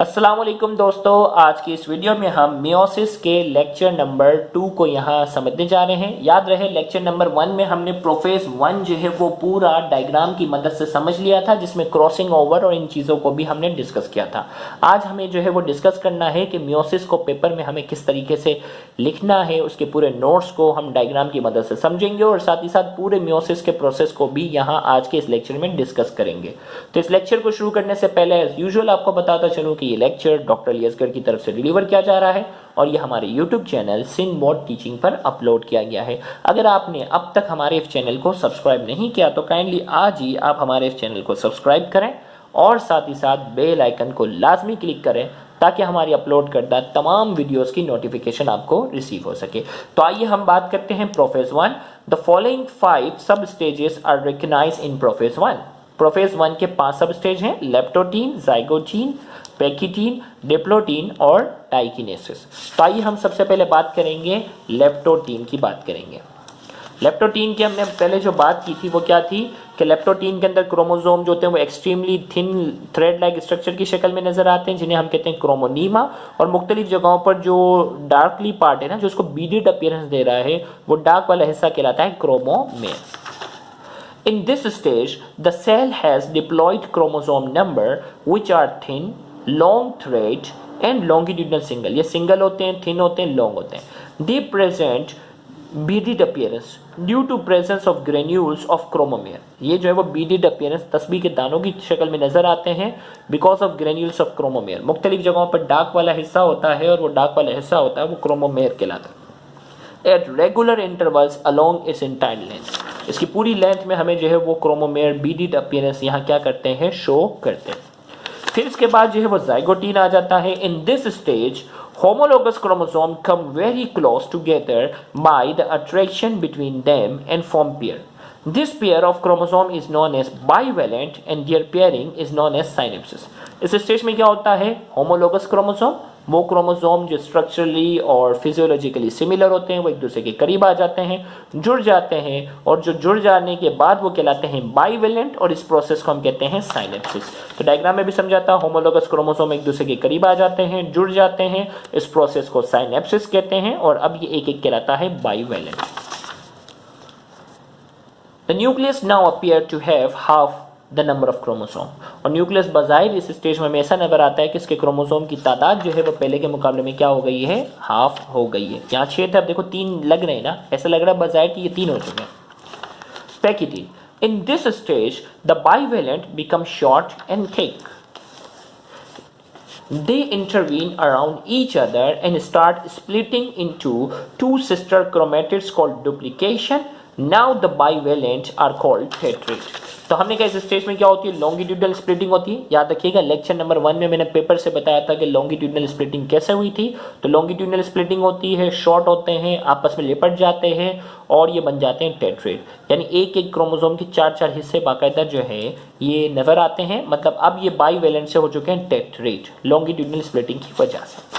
अस्सलाम वालेकुम दोस्तों, आज की इस वीडियो में हम मियोसिस के लेक्चर नंबर 2 को यहाँ समझने जा रहे हैं। याद रहे लेक्चर नंबर 1 में हमने प्रोफेज 1 जो है वो पूरा डायग्राम की मदद से समझ लिया था, जिसमें क्रॉसिंग ओवर और इन चीज़ों को भी हमने डिस्कस किया था। आज हमें जो है वो डिस्कस करना है कि मियोसिस को पेपर में हमें किस तरीके से लिखना है। उसके पूरे नोट्स को हम डायग्राम की मदद से समझेंगे और साथ ही साथ पूरे मियोसिस के प्रोसेस को भी यहाँ आज के इस लेक्चर में डिस्कस करेंगे। तो इस लेक्चर को शुरू करने से पहले एज यूजुअल आपको बताता चलूँ कि ये लेक्चर डॉक्टर अली की तरफ से डिलीवर किया जा रहा है और ये हमारे YouTube channel Sindh board teaching पर अपलोड किया गया है। अगर आपने अब तक हमारे इस चैनल को सब्सक्राइब नहीं किया तो काइंडली आज ही आप हमारे इस चैनल को सब्सक्राइब करें और साथ ही साथ बेल आइकन को लाजमी क्लिक करें ताकि हमारी अपलोड करदा तमाम वीडियोस की नोटिफिकेशन आपको रिसीव हो सके। तो आइए हम बात करते हैं prophase 1। The following 5 sub stages are recognised in prophase 1। Prophase 1 के 5 सब स्टेज हैं: लेप्टोटीन, जाइगोटीन, पैकिटीन, डिप्लोटीन और डाइकिनेसिस। तो आइए हम सबसे पहले बात करेंगे लेप्टोटीन की बात करेंगे। लेप्टोटीन की हमने पहले जो बात की थी वो क्या थी कि लेप्टोटीन के अंदर क्रोमोसोम जो होते हैं वो extremely thin thread like structure की शक्ल में नजर आते हैं, जिन्हें हम कहते हैं क्रोमोनीमा। और मुख्तलिफ जगहों पर जो डार्कली पार्ट है ना, जो उसको बीडेड अपीयरेंस दे रहा है, वो डार्क वाला हिस्सा कहलाता है क्रोमोमेर। In this stage, the cell has diploid chromosome number which are thin, long thread and longitudinal single। ये सिंगल होते हैं, थिन होते हैं, लॉन्ग होते हैं। They present beaded appearance due to presence of granules of chromomere। ये जो है वो beaded appearance तस्बीह के दानों की शक्ल में नजर आते हैं because of granules of chromomere। मुख्तलिफ जगहों पर डार्क वाला हिस्सा होता है और वो डार्क वाला हिस्सा होता है वो क्रोमोमेर कहलाता है। At regular intervals along its entire length। इसकी पूरी लेंथ में हमें जो है वो क्रोमोमेर बीडेड अपीयरेंस यहाँ क्या करते हैं, शो करते हैं। फिर इसके बाद जो है वो जाइगोटीन आ जाता है। In this stage homologous chromosome come very close together by the attraction between them and form pair। This pair of chromosome is known as bivalent and their pairing is known as synapses। इस stage में क्या होता है, homologous chromosome, वो chromosome जो structurally और physiologically similar होते हैं, वो एक दूसरे के करीब आ जाते हैं, जुड़ जाते हैं, और जो जुड़ जाने के बाद वो कहलाते हैं बाइवेलेंट, और इस प्रोसेस को हम कहते हैं साइनेप्सिस। तो डायग्राम में भी समझाता, होमोलोगस क्रोमोसोम एक दूसरे के करीब आ जाते हैं, जुड़ जाते हैं, इस प्रोसेस को साइनेप्सिस कहते हैं, और अब ये एक एक कहलाता है bivalent. The nucleus now appear to have half the number of chromosome। और न्यूक्लियस बजाहिर इस स्टेज में ऐसा नजर आता है कि इसके क्रोमोसोम की तादाद जो है वो पहले के मुकाबले में क्या हो गई है, हाफ हो गई है। यहाँ 6 थे, अब देखो 3 लग रहे हैं ना, ऐसा लग रहा है बजाहिर कि ये 3 हो चुके हैं। Pachytene. In this stage the bivalent become short and thick. They intervene around each other and start splitting into 2 sister chromatids called duplication। Now the bivalent are called tetrad। तो हमने कहा इस स्टेज में क्या होती है, लॉन्गिट्यूडनल स्प्लिटिंग होती है। याद रखिएगा लेक्चर नंबर 1 में मैंने पेपर से बताया था कि लॉन्गिट्यूडनल स्प्लिटिंग कैसे हुई थी। तो लॉन्गिट्यूडनल स्प्लिटिंग होती है, शॉर्ट होते हैं, आपस में लिपट जाते हैं और ये बन जाते हैं टेट्रेड, यानी एक एक क्रोमोसोम के 4-4 हिस्से बाकायदा जो है ये नजर आते हैं। मतलब अब ये बाइवेलेंट से हो चुके हैं टेट्रेड, लॉन्गिट्यूडनल स्प्लिटिंग की वजह से।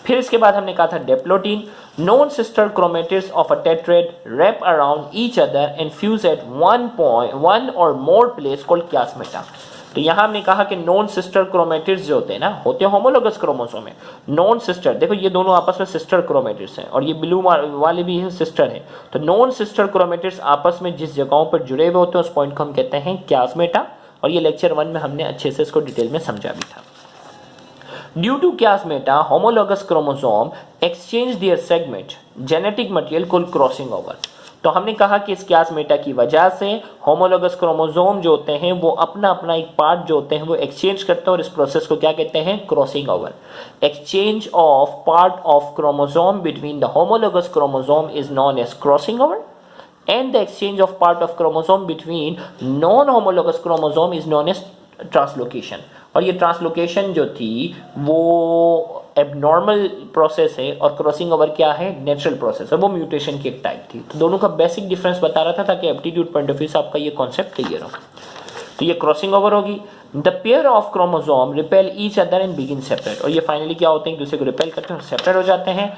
फिर इसके बाद हमने कहा था diplotene. Non sister chromatids of a tetrad wrap around each other and fuse at one or more place called क्लास्मेटा। तो यहां हमने कहा कि नॉन सिस्टर क्रोमेटिड्स जो होते हैं ना, होते हैं होमोलोगस क्रोमोसोम में। नॉन सिस्टर, देखो ये दोनों आपस में सिस्टर क्रोमेटिड्स हैं और ये ब्लू वाले भी है सिस्टर है। तो नॉन सिस्टर क्रोमेटिड्स आपस में जिस जगहों पर जुड़े हुए होते हैं उस पॉइंट को हम कहते हैं क्लास्मेटा, और ये लेक्चर 1 में हमने अच्छे से इसको डिटेल में समझा भी था। Due to chiasmata, homologous chromosome exchange their segment genetic material called crossing over। तो हमने कहा कि इस chiasmata की वजह से होमोलोगस क्रोमोसोम जो होते हैं वो अपना अपना एक पार्ट जो होते हैं वो एक्सचेंज करते हैं और इस प्रोसेस को क्या कहते हैं, crossing over. Exchange of part of chromosome between the homologous chromosome is known as crossing over and the exchange of part of chromosome between non-homologous chromosome is known as translocation. और ये translocation जो थी वो abnormal process है और crossing over क्या है, natural process है, वो म्यूटेशन की एक टाइप थी। तो दोनों का बेसिक डिफरेंस बता रहा था ताकि एप्टीट्यूड पॉइंट ऑफ व्यू से आपका ये कॉन्सेप्ट क्लियर हो। तो ये क्रॉसिंग ओवर होगी। The pair of chromosome repel each other and begin separate. और ये फाइनली क्या होते हैं, एक दूसरे को रिपेल करते हैं और सेपरेट हो जाते हैं।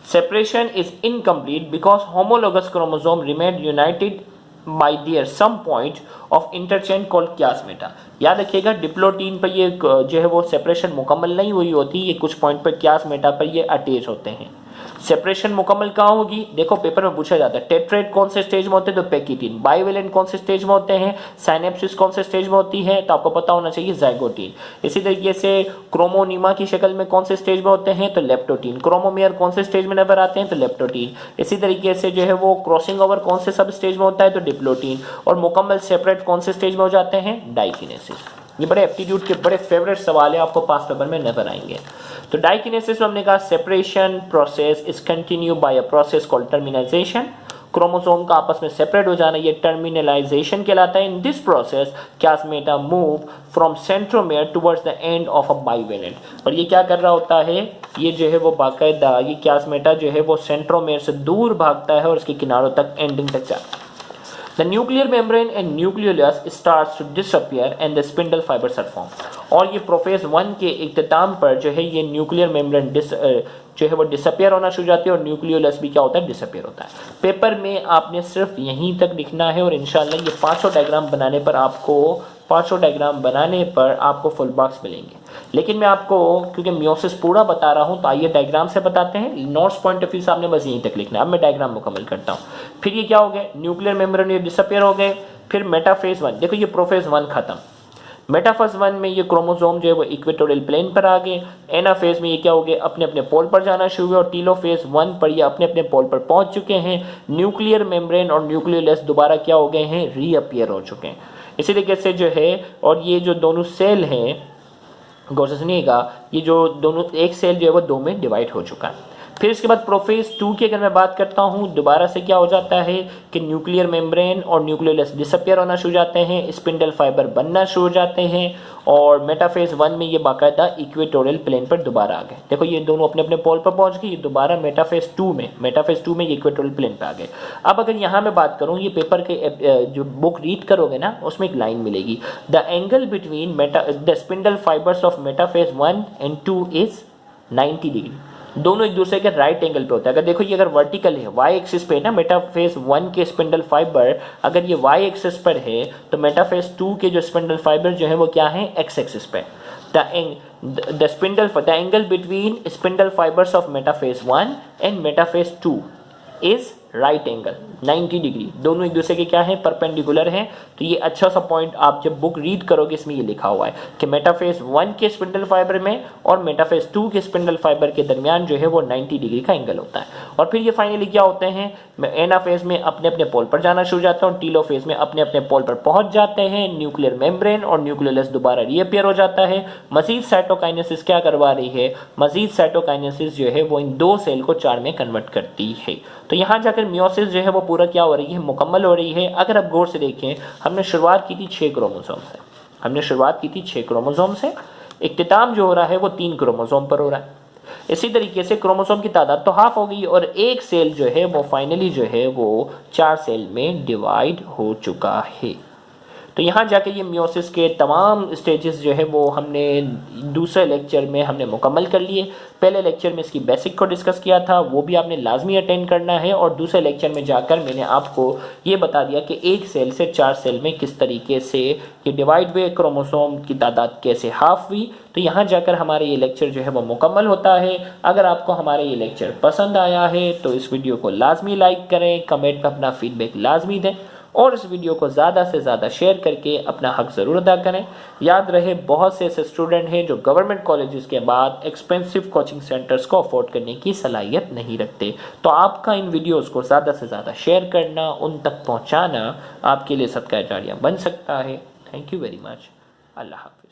Separation is incomplete because homologous chromosome remain united by their some point of interchange called chiasmata. याद रखिएगा डिप्लोटीन पर ये जो है वो सेपरेशन मुकम्मल नहीं हुई होती, ये कुछ पॉइंट पर क्यासमेटा पर ये अटैच होते हैं। सेपरेशन मुकम्मल कहाँ होगी, देखो पेपर में पूछा जाता है टेट्रेट कौन से स्टेज में होते हैं, तो पैकिटीन। बाइवेलेंट कौन से स्टेज में होते हैं, साइनेप्सिस कौन से स्टेज में होती है, तो आपको पता होना चाहिए जाइगोटीन। इसी तरीके से क्रोमोनीमा की शक्ल में कौन से स्टेज में होते हैं, तो लेप्टोटीन। क्रोमोमेयर कौन से स्टेज में नजर आते हैं, तो लेप्टोटीन। इसी तरीके से जो है वो क्रॉसिंग ओवर कौन से सब स्टेज में होता है, तो डिप्लोटीन। और मुकम्मल सेपरेट कौन से स्टेज में हो जाते हैं, डाइकिनेसिस। ये बड़े एप्टीट्यूड के बड़े फेवरेट सवाल है, आपको पास पेपर में नजर आएंगे। तो डाइकिनेसिस में हमने कहा separation process is continue by a process called terminalisation. Chromosome का आपस में सेपरेट हो जाना ये टर्मिनलाइजेशन कहलाता है। In this process chiasmata move from centromere towards the end of a bivalent. और ये क्या कर रहा होता है, ये जो है वो बाकायदा ये क्यासमेटा जो है वो सेंट्रोमेयर से दूर भागता है और उसके किनारों तक एंडिंग तक जाता है। The nuclear membrane and nucleolus starts to disappear and the spindle fibers are formed। और ये प्रोफेज 1 के इख्तिताम पर जो है ये न्यूक्लियर मेम्ब्रेन जो है वो डिसअपियर होना शुरू जाती है और न्यूक्लियोलस भी क्या होता है, डिसअपियर होता है। पेपर में आपने सिर्फ यहीं तक लिखना है और इंशाल्लाह ये पांचों डायग्राम बनाने पर आपको फुल मार्क्स मिलेंगे। लेकिन मैं आपको क्योंकि मियोसिस पूरा बता रहा हूं तो आइए डायग्राम से बताते हैं। नोट्स पॉइंट ऑफ व्यू से आपने बस यहीं तक लिखना है। अब मैं डायग्राम मुकम्मल करता हूं। फिर ये क्या हो गए, न्यूक्लियर मेम्ब्रेन ये डिसअपियर हो गए। फिर मेटाफेज 1, देखो ये प्रोफेज 1 खत्म। मेटाफेज 1 में ये क्रोमोसोम जो है वो इक्वेटोरियल प्लेन पर आ गए। एनाफेज में ये क्या हो गए, अपने अपने पोल पर जाना शुरू हुए और टीलोफेज 1 पर ये अपने अपने पोल पर पहुंच चुके हैं। न्यूक्लियर मेम्ब्रेन और न्यूक्लियोलस दोबारा क्या हो गए हैं, रीअपियर हो चुके हैं। इसी तरीके से जो है और ये जो दोनों सेल हैं, गौर से सुनिएगा, ये जो दोनों एक सेल जो है वो दो में डिवाइड हो चुका है। फिर इसके बाद प्रोफेज 2 की अगर मैं बात करता हूं, दोबारा से क्या हो जाता है कि न्यूक्लियर मेम्ब्रेन और न्यूक्लियोलस डिसअपियर होना शुरू जाते हैं, स्पिंडल फाइबर बनना शुरू हो जाते हैं और मेटाफेज 1 में ये बाकायदा इक्वेटोरियल प्लेन पर दोबारा आ गए। देखो ये दोनों अपने अपने पोल पर पहुंच गए, ये दोबारा मेटाफेज 2 में ये इक्वेटोरियल प्लेन पर आ गए। अब अगर यहाँ मैं बात करूँ, ये पेपर के जो बुक रीड करोगे ना उसमें एक लाइन मिलेगी, the angle between the spindle fibres of metaphase 1 and 2 is 90 degree. दोनों एक दूसरे के राइट एंगल पे होता है। अगर देखो ये अगर वर्टिकल है वाई एक्सिस पे ना, मेटाफेज 1 के स्पिंडल फाइबर अगर ये वाई एक्सिस पर है तो मेटाफेज 2 के जो स्पिंडल फाइबर जो है वो क्या है, एक्स एक्सिस पे। The angle between spindle fibres of metaphase 1 and metaphase 2 is right angle 90 degree. दोनों एक दूसरे के क्या है, परपेंडिकुलर हैं। तो ये अच्छा सा पॉइंट आप जब बुक रीड करोगे इसमें ये लिखा हुआ है कि मेटाफेज 1 के स्पिंडल फाइबर में और मेटाफेज 2 के स्पिंडल फाइबर के दरमियान जो है वो 90 डिग्री का एंगल होता है। और फिर ये फाइनली क्या होते हैं, एनाफेज में अपने अपने पोल पर जाना शुरू जाते हैं और टीलोफेज में अपने अपने पोल पर पहुंच जाते हैं। न्यूक्लियर मेम्ब्रेन और न्यूक्लियोलस दोबारा रीअपियर हो जाता है। मजीद साइटोकाइनेसिस क्या करवा रही है, मजीद साइटोकाइनेसिस जो है वो इन दो सेल को 4 में कन्वर्ट करती है। तो यहाँ जाकर मियोसिस जो है वो पूरा क्या हो रही है, मुकम्मल हो रही है। अगर आप गौर से देखें, हमने शुरुआत की थी 6 क्रोमोसोम से, इख्तिताम जो हो रहा है वो 3 क्रोमोसोम पर हो रहा है। इसी तरीके से क्रोमोसोम की तादाद तो हाफ हो गई और एक सेल जो है वो फाइनली जो है वो 4 सेल में डिवाइड हो चुका है। तो यहाँ जाके ये मियोसिस के तमाम स्टेजेस जो है वो हमने दूसरे लेक्चर में हमने मुकम्मल कर लिए। पहले लेक्चर में इसकी बेसिक को डिस्कस किया था, वो भी आपने लाजमी अटेंड करना है। और दूसरे लेक्चर में जाकर मैंने आपको ये बता दिया कि एक सेल से 4 सेल में किस तरीके से ये डिवाइड हुए, क्रोमोसोम की तादाद कैसे हाफ हुई। तो यहाँ जाकर हमारे ये लेक्चर जो है वो मुकम्मल होता है। अगर आपको हमारे ये लेक्चर पसंद आया है तो इस वीडियो को लाजमी लाइक करें, कमेंट में अपना फीडबैक लाजमी दें और इस वीडियो को ज़्यादा से ज़्यादा शेयर करके अपना हक ज़रूर अदा करें। याद रहे, बहुत से ऐसे स्टूडेंट हैं जो गवर्नमेंट कॉलेजेस के बाद एक्सपेंसिव कोचिंग सेंटर्स को अफोर्ड करने की सलाहियत नहीं रखते। तो आपका इन वीडियोस को ज़्यादा से ज़्यादा शेयर करना, उन तक पहुँचाना आपके लिए सदका जारिया बन सकता है। Thank you very much. अल्लाह हाफ़िज़।